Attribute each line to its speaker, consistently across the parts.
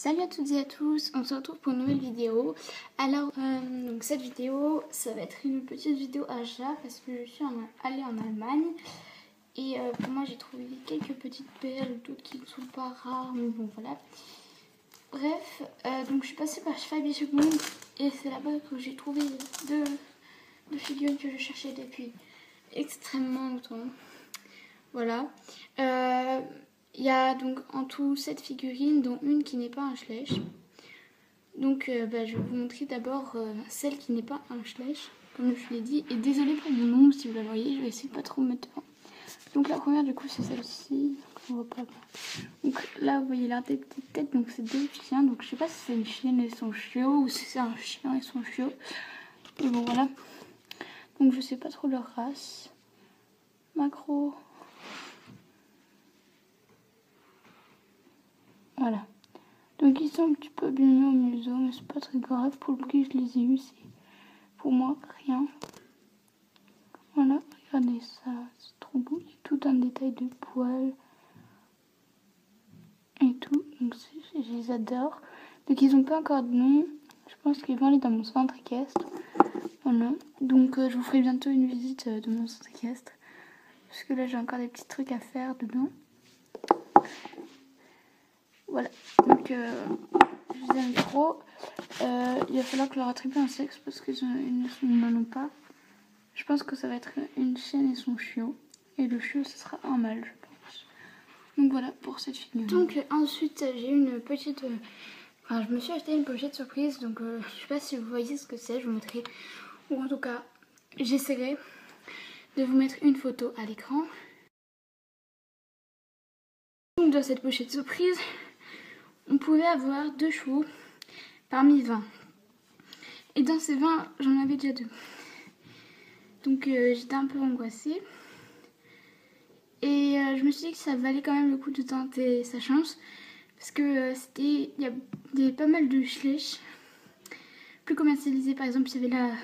Speaker 1: Salut à toutes et à tous, on se retrouve pour une nouvelle vidéo. Alors, donc cette vidéo, ça va être une petite vidéo achat parce que je suis allée en Allemagne. Et pour moi, j'ai trouvé quelques petites perles, d'autres qui ne sont pas rares, mais bon, voilà. Bref, donc je suis passée par Fabi Seconde et c'est là-bas que j'ai trouvé deux figurines que je cherchais depuis extrêmement longtemps. Voilà. Il y a donc en tout 7 figurines, dont une qui n'est pas un Schleich. Donc je vais vous montrer d'abord celle qui n'est pas un Schleich, comme je l'ai dit. Et désolée pour mon ombre si vous la voyez, je vais essayer de pas trop me mettre devant. Donc la première du coup c'est celle-ci. On voit pas. Donc là vous voyez là des petites têtes, donc c'est deux chiens. Donc je sais pas si c'est une chienne et son chiot ou si c'est un chien et son chiot. Mais bon voilà. Donc je sais pas trop leur race. Macro. Voilà. Donc ils sont un petit peu abîmés au museau, mais c'est pas très grave. Pour le prix, je les ai eus, c'est pour moi rien. Voilà, regardez ça, c'est trop beau. Il y a tout un détail de poils et tout. Donc je les adore. Donc ils n'ont pas encore de nom. Je pense qu'ils vont aller dans mon centre équestre. Voilà. Donc je vous ferai bientôt une visite de mon centre équestre. Parce que là j'ai encore des petits trucs à faire dedans. Voilà. Donc je les aime trop. Il va falloir que je leur attribue un sexe parce qu'ils n'en ont pas. Je pense que ça va être une chienne et son chiot. Et le chiot, ce sera un mâle, je pense. Donc voilà pour cette figurine. Donc ensuite, j'ai une petite... Enfin, je me suis acheté une pochette surprise. Donc je sais pas si vous voyez ce que c'est. Je vous montrerai. Ou en tout cas, j'essaierai de vous mettre une photo à l'écran. Donc dans cette pochette surprise, on pouvait avoir 2 chevaux parmi 20. Et dans ces 20, j'en avais déjà 2. Donc j'étais un peu angoissée. Et je me suis dit que ça valait quand même le coup de tenter sa chance. Parce que il y avait pas mal de Schleich plus commercialisés. Par exemple, il y avait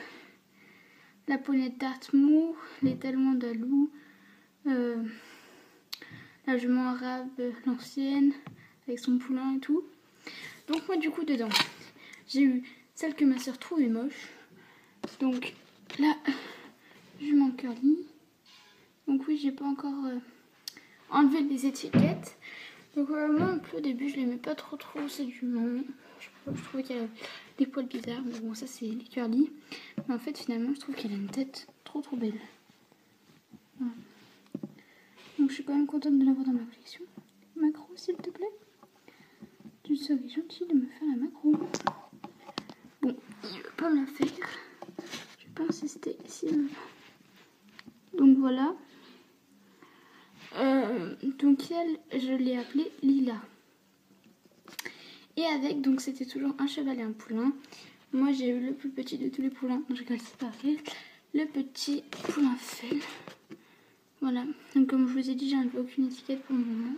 Speaker 1: la poney de Dartmouth, les talons andalous, la jument arabe, l'ancienne, avec son poulain et tout. Donc moi du coup dedans, j'ai eu celle que ma soeur trouvait moche. Donc la jument curly. Donc oui, j'ai pas encore enlevé les étiquettes. Donc moi un peu au début je l'aimais pas trop cette jument. Je trouvais qu'elle avait des poils bizarres. Mais bon, ça c'est les curly. Mais en fait finalement je trouve qu'elle a une tête trop belle. Voilà. Donc je suis quand même contente de l'avoir dans ma collection. Macro s'il te plaît. Tu serais gentil de me faire la macro. Bon, il veut pas me la faire. Je vais pas insister ici. Donc voilà. Donc elle, je l'ai appelée Lila. Et avec, donc c'était toujours un cheval et un poulain. Moi j'ai eu le plus petit de tous les poulains. Je rigole, c'est pas vrai. Le petit poulain Fell. Voilà. Donc comme je vous ai dit, j'ai enlevé aucune étiquette pour le moment.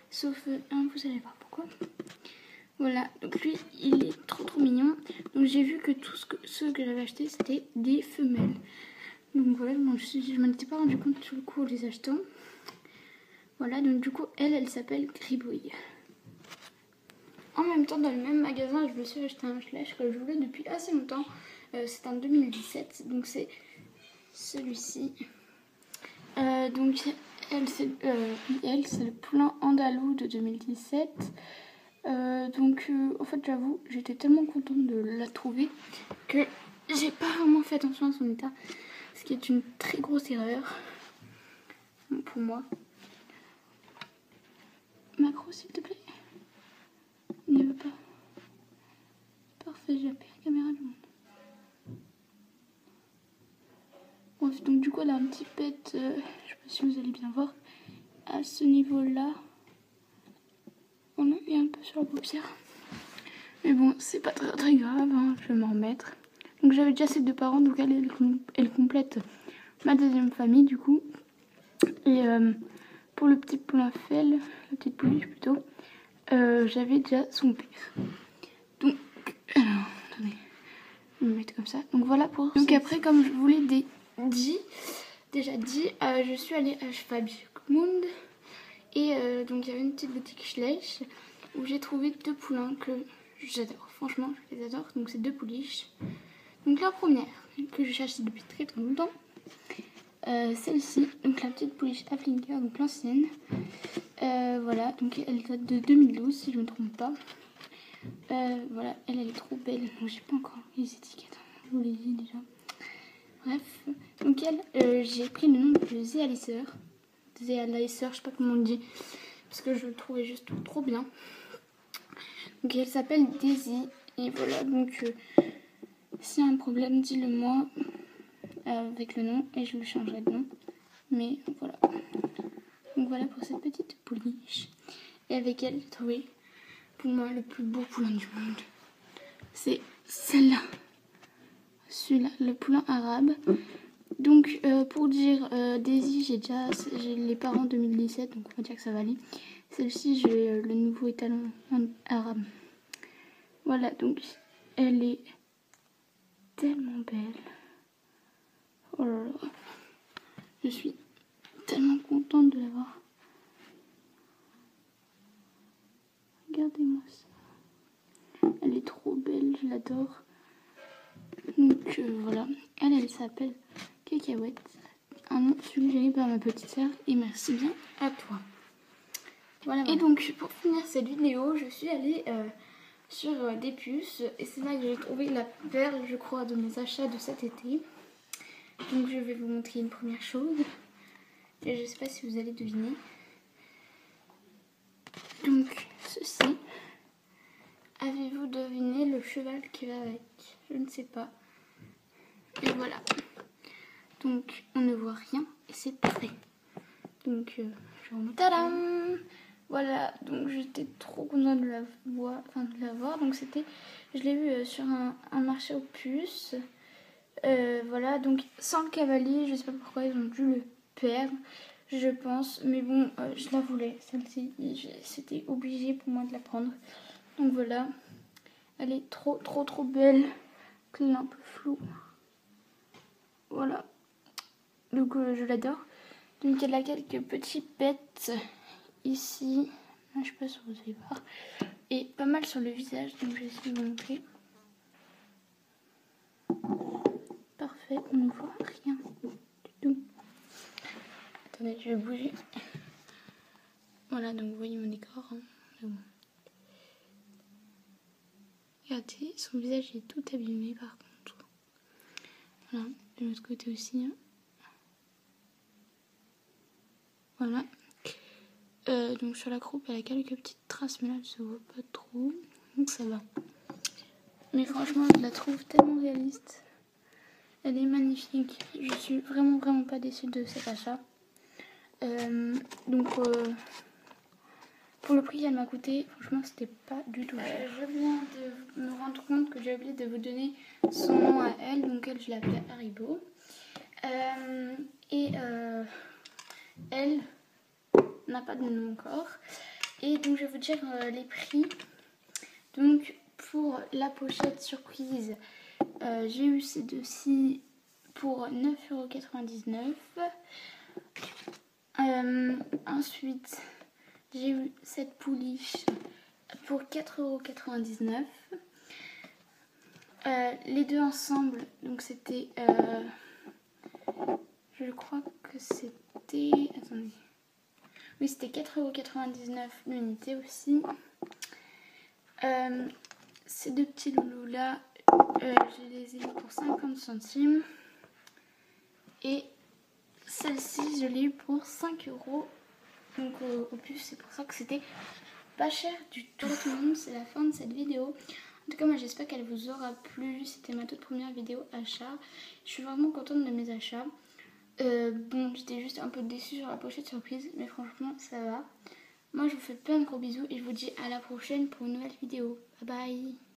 Speaker 1: Sauf un, vous allez voir pourquoi. Voilà. Donc lui, il est trop mignon. Donc j'ai vu que ceux que j'avais achetés, c'était des femelles. Donc voilà, bon, je m'en étais pas rendu compte sur le coup en les achetant. Voilà, donc du coup, elle s'appelle Gribouille. En même temps, dans le même magasin, je me suis acheté un Schleich que je voulais depuis assez longtemps. C'est en 2017, donc c'est celui-ci. Donc elle, c'est le poulain andalou de 2017. En fait, j'avoue, j'étais tellement contente de la trouver que j'ai pas vraiment fait attention à son état. Ce qui est une très grosse erreur pour moi. Macro, s'il te plaît. Il ne veut pas. Parfait, j'ai appelé la caméra du monde. Bref, donc du coup, elle a un petit pet, je sais pas si vous allez bien voir, à ce niveau-là. On a mis un peu sur la paupière. Mais bon, c'est pas très grave, hein, je vais m'en remettre. Donc j'avais déjà ces deux parents, donc elle complète ma deuxième famille du coup. Et pour le petit poulain Fell, la petite pouliche plutôt, j'avais déjà son père. Donc, alors, attendez, je vais me mettre comme ça. Donc voilà pour... Donc après, comme je vous l'ai déjà dit, je suis allée à Schwabmund. Et donc il y avait une petite boutique Schleich. où j'ai trouvé 2 poulains que j'adore. Franchement, je les adore. Donc c'est 2 pouliches. Donc la première que je cherche depuis très très longtemps, celle-ci, donc la petite pouliche Afflinker, donc l'ancienne. Voilà, donc elle date de 2012 si je ne me trompe pas. Voilà, elle est trop belle. Donc j'ai pas encore les étiquettes, je vous l'ai dit déjà. Bref, donc elle, j'ai pris le nom de Zéaliseur. Zéaliseur, je sais pas comment on le dit, parce que je le trouvais juste trop bien. Donc elle s'appelle Daisy. Et voilà, donc s'il y a un problème, dis-le moi avec le nom et je le changerai de nom. Mais voilà. Donc voilà pour cette petite pouliche. Et avec elle, j'ai trouvé pour moi le plus beau poulain du monde. C'est celle-là. Celui-là, le poulain arabe. Donc pour dire Daisy, j'ai les parents 2017, donc on va dire que ça va aller. Celle-ci, j'ai le nouveau étalon arabe. Voilà, donc elle est tellement belle. Oh là là. Je suis tellement contente de l'avoir. Regardez-moi ça. Elle est trop belle, je l'adore. Donc voilà. Elle s'appelle Cacahuète. Un nom suggéré par ma petite sœur. Et merci bien à toi. Voilà. Et donc pour finir cette vidéo, je suis allée sur des puces. Et c'est là que j'ai trouvé la perle, je crois, de mes achats de cet été. Donc je vais vous montrer une première chose. Et je ne sais pas si vous allez deviner. Donc ceci. Avez-vous deviné le cheval qui va avec? Je ne sais pas. Et voilà. Donc on ne voit rien et c'est parfait. Donc je vous montre. Tadam! Voilà, donc j'étais trop contente de la voir. Donc je l'ai vu sur un marché aux puces. Voilà, donc sans le cavalier, je sais pas pourquoi ils ont dû le perdre, je pense. Mais bon, je la voulais, celle-ci. C'était obligé pour moi de la prendre. Donc voilà, elle est trop belle. Elle est un peu floue. Voilà, donc je l'adore. Donc elle a quelques petits pets ici. Je sais pas si vous allez voir. Et pas mal sur le visage, donc je vais essayer de vous montrer. Parfait, on ne voit rien du tout. Attendez, je vais bouger. Voilà, donc vous voyez mon décor. Hein. Mais bon. Regardez, son visage est tout abîmé par contre. Voilà, de l'autre côté aussi. Hein. Voilà. Donc sur la croupe, elle a quelques petites traces, mais là, elle se voit pas trop. Donc ça va. Mais franchement, je la trouve tellement réaliste. Elle est magnifique. Je suis vraiment pas déçue de cet achat. Donc pour le prix qu'elle m'a coûté, franchement c'était pas du tout cher. Je viens de me rendre compte que j'ai oublié de vous donner son nom à elle. Donc elle, je l'appelais Haribo. Elle n'a pas de nom encore. Et donc je vais vous dire les prix. Donc pour la pochette surprise, j'ai eu ces deux-ci pour 9,99 €. Ensuite, j'ai eu cette pouliche pour 4,99 €. Les deux ensemble, donc c'était, je crois que c'était, attendez, oui c'était 4,99 € l'unité aussi. Ces deux petits loulous là, je les ai eu pour 50 centimes. Et celle-ci, je l'ai eu pour 5 €. Donc au plus, c'est pour ça que c'était pas cher du tout. Tout le monde, c'est la fin de cette vidéo. En tout cas, moi j'espère qu'elle vous aura plu. C'était ma toute première vidéo achat. Je suis vraiment contente de mes achats. Bon, j'étais juste un peu déçue sur la pochette surprise, mais franchement, ça va. Moi, je vous fais plein de gros bisous et je vous dis à la prochaine pour une nouvelle vidéo. Bye bye!